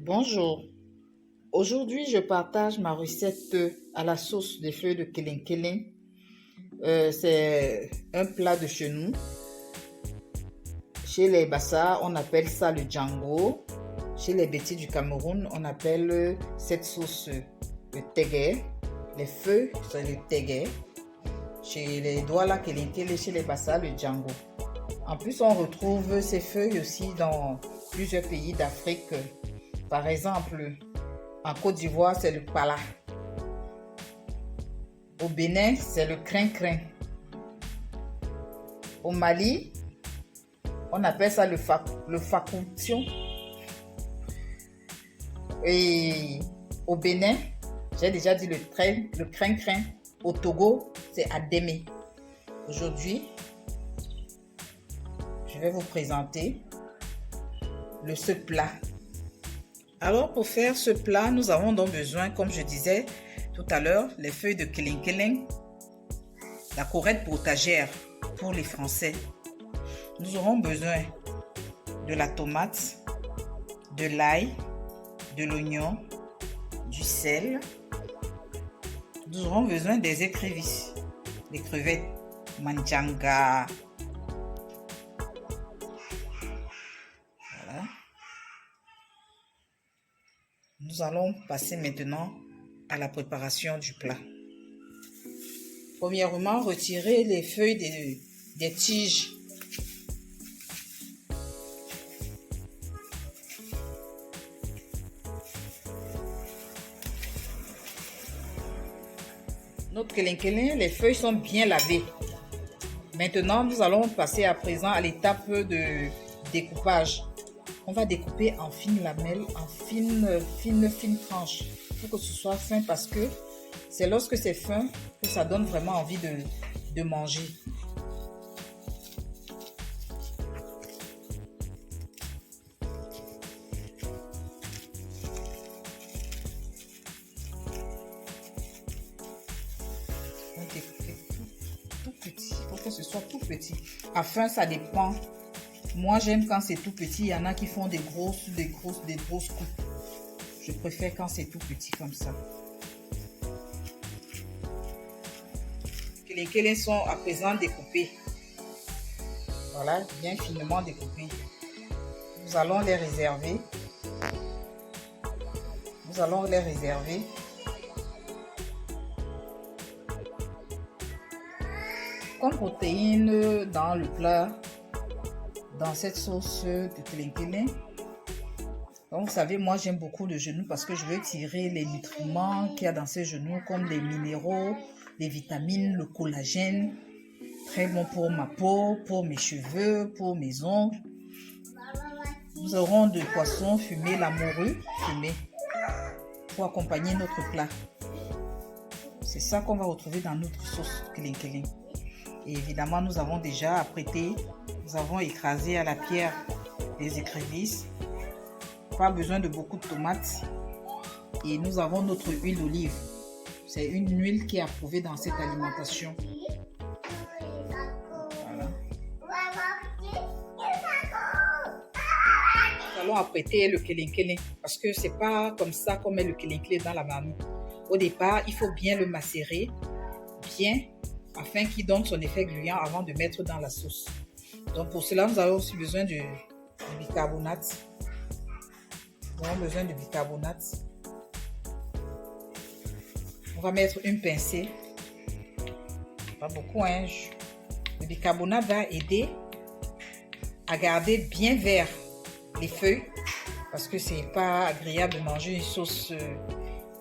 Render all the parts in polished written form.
Bonjour, aujourd'hui je partage ma recette à la sauce des feuilles de kéling-kéling. C'est un plat de chez nous. Chez les Bassa, on appelle ça le django. Chez les Bétis du Cameroun, on appelle cette sauce le tégué. Les feuilles, c'est le tégué. Chez les Douala kéling-kéling, chez les Bassa, le django. En plus, on retrouve ces feuilles aussi dans plusieurs pays d'Afrique. Par exemple, en Côte d'Ivoire, c'est le pala. Au Bénin, c'est le crin-crin. Au Mali, on appelle ça le facoution. Et au Bénin, j'ai déjà dit le crin-crin. Au Togo, c'est adémé. Aujourd'hui, je vais vous présenter ce plat. Alors pour faire ce plat, nous avons donc besoin, comme je disais tout à l'heure, les feuilles de kéling-kéling, la courette potagère pour les Français. Nous aurons besoin de la tomate, de l'ail, de l'oignon, du sel. Nous aurons besoin des écrevisses, des crevettes, manjanga. Voilà. Nous allons passer maintenant à la préparation du plat. Premièrement, retirer les feuilles des tiges. Notre kéling-kéling, les feuilles sont bien lavées. Maintenant, nous allons passer à présent à l'étape de découpage. On va découper en fines lamelles, en fines tranches. Il faut que ce soit fin parce que c'est lorsque c'est fin que ça donne vraiment envie de manger. On va découper tout petit. Il faut que ce soit tout petit. Enfin, ça dépend. Moi, j'aime quand c'est tout petit. Il y en a qui font des grosses coupes. Je préfère quand c'est tout petit comme ça. Les kéling sont à présent découpés. Voilà, bien finement découpés. Nous allons les réserver. Comme protéine dans le plat, dans cette sauce de kéling-kéling. Donc, vous savez, moi, j'aime beaucoup le genou parce que je veux tirer les nutriments qu'il y a dans ces genoux, comme les minéraux, les vitamines, le collagène. Très bon pour ma peau, pour mes cheveux, pour mes ongles. Nous aurons de poisson fumé, la morue fumée, pour accompagner notre plat. C'est ça qu'on va retrouver dans notre sauce kéling-kéling. Et évidemment, nous avons déjà apprêté, nous avons écrasé à la pierre des écrevisses. Pas besoin de beaucoup de tomates. Et nous avons notre huile d'olive. C'est une huile qui est approuvée dans cette alimentation. Voilà. Nous allons apprêter le kéling-kéling parce que c'est pas comme ça qu'on met le kéling-kéling dans la marmite. Au départ, il faut bien le macérer, bien, afin qu'il donne son effet gluant avant de mettre dans la sauce. Donc pour cela, nous avons aussi besoin de bicarbonate. Nous avons besoin de bicarbonate. On va mettre une pincée. Pas beaucoup, hein. Le bicarbonate va aider à garder bien vert les feuilles parce que c'est pas agréable de manger une sauce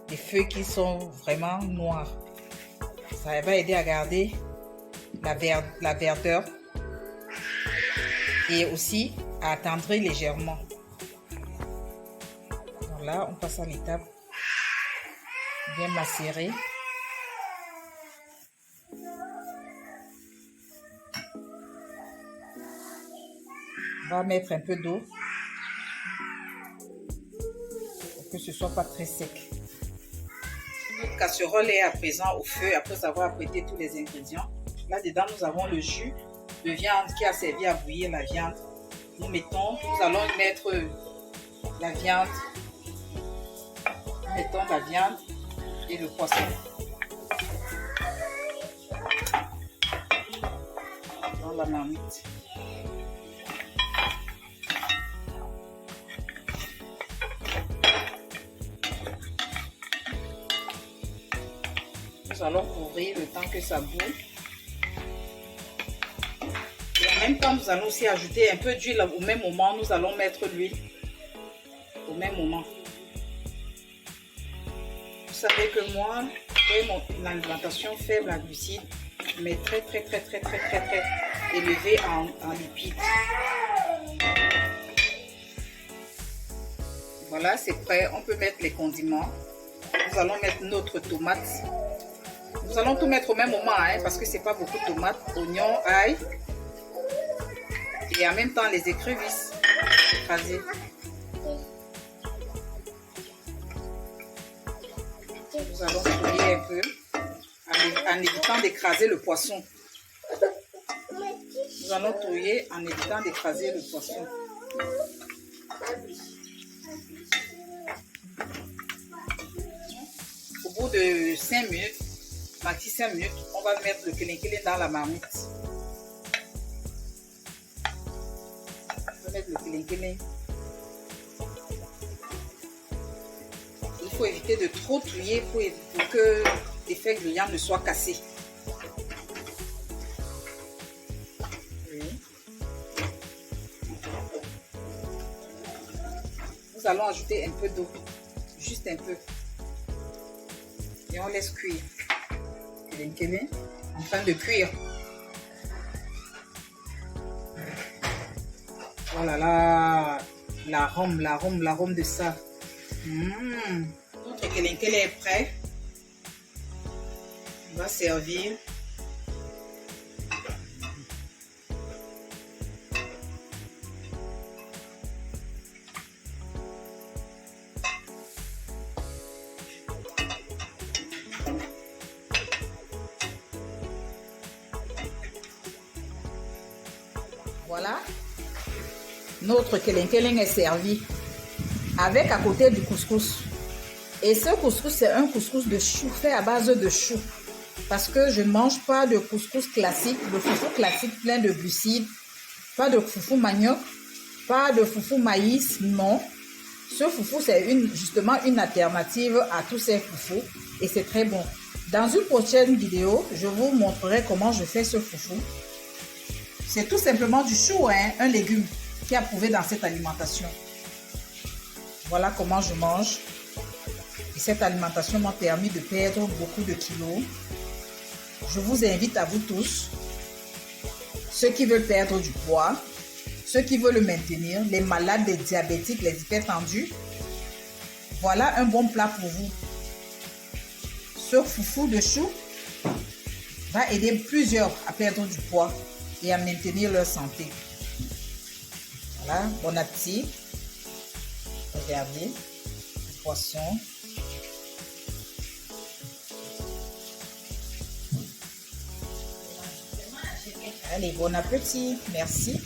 des feuilles qui sont vraiment noires. Ça va aider à garder la verdeur et aussi à attendrir légèrement. Voilà, on passe à l'étape bien macérée. On va mettre un peu d'eau pour que ce ne soit pas très sec. Notre casserole est à présent au feu après avoir apprêté tous les ingrédients. Là-dedans, nous avons le jus de viande qui a servi à bouillir la viande. Nous allons mettre la viande Mettons la viande et le poisson. Dans la marmite. Nous allons couvrir le temps que ça bout. Et en même temps, nous allons aussi ajouter un peu d'huile. Au même moment, nous allons mettre l'huile. Au même moment. Vous savez que moi, j'ai une alimentation faible en glucides, mais très élevée en lipides. Voilà, c'est prêt. On peut mettre les condiments. Nous allons mettre notre tomate. Nous allons tout mettre au même moment, hein, parce que c'est pas beaucoup de tomates, oignons, ail. Et en même temps, les écrevisses écrasées. Nous allons touiller un peu en évitant d'écraser le poisson. Nous allons touiller en évitant d'écraser le poisson. Au bout de 5 minutes, maxi 5 minutes, on va mettre le kélénkélé dans la marmite. On va mettre le kélénkélé. Il faut éviter de trop touiller pour que l'effet gluant ne soit cassé. Oui. Nous allons ajouter un peu d'eau, juste un peu. Et on laisse cuire. Kélénkélé en train de cuire. Oh là là, l'arôme de ça. Notre kélénkélé est prêt. On va servir. Voilà, notre kélénkélé est servi avec à côté du couscous. Et ce couscous, c'est un couscous de chou, fait à base de chou. Parce que je ne mange pas de couscous classique, de foufou classique plein de glucides, pas de foufou manioc, pas de foufou maïs, non. Ce foufou, c'est justement une alternative à tous ces foufous et c'est très bon. Dans une prochaine vidéo, je vous montrerai comment je fais ce foufou. C'est tout simplement du chou, hein, un légume qui est approuvé dans cette alimentation. Voilà comment je mange. Et cette alimentation m'a permis de perdre beaucoup de kilos. Je vous invite à vous tous, ceux qui veulent perdre du poids, ceux qui veulent le maintenir, les malades, les diabétiques, les hypertendus. Voilà un bon plat pour vous. Ce foufou de chou va aider plusieurs à perdre du poids et à maintenir leur santé. Voilà, bon appétit. Regardez, le poisson. Allez, bon appétit. Merci.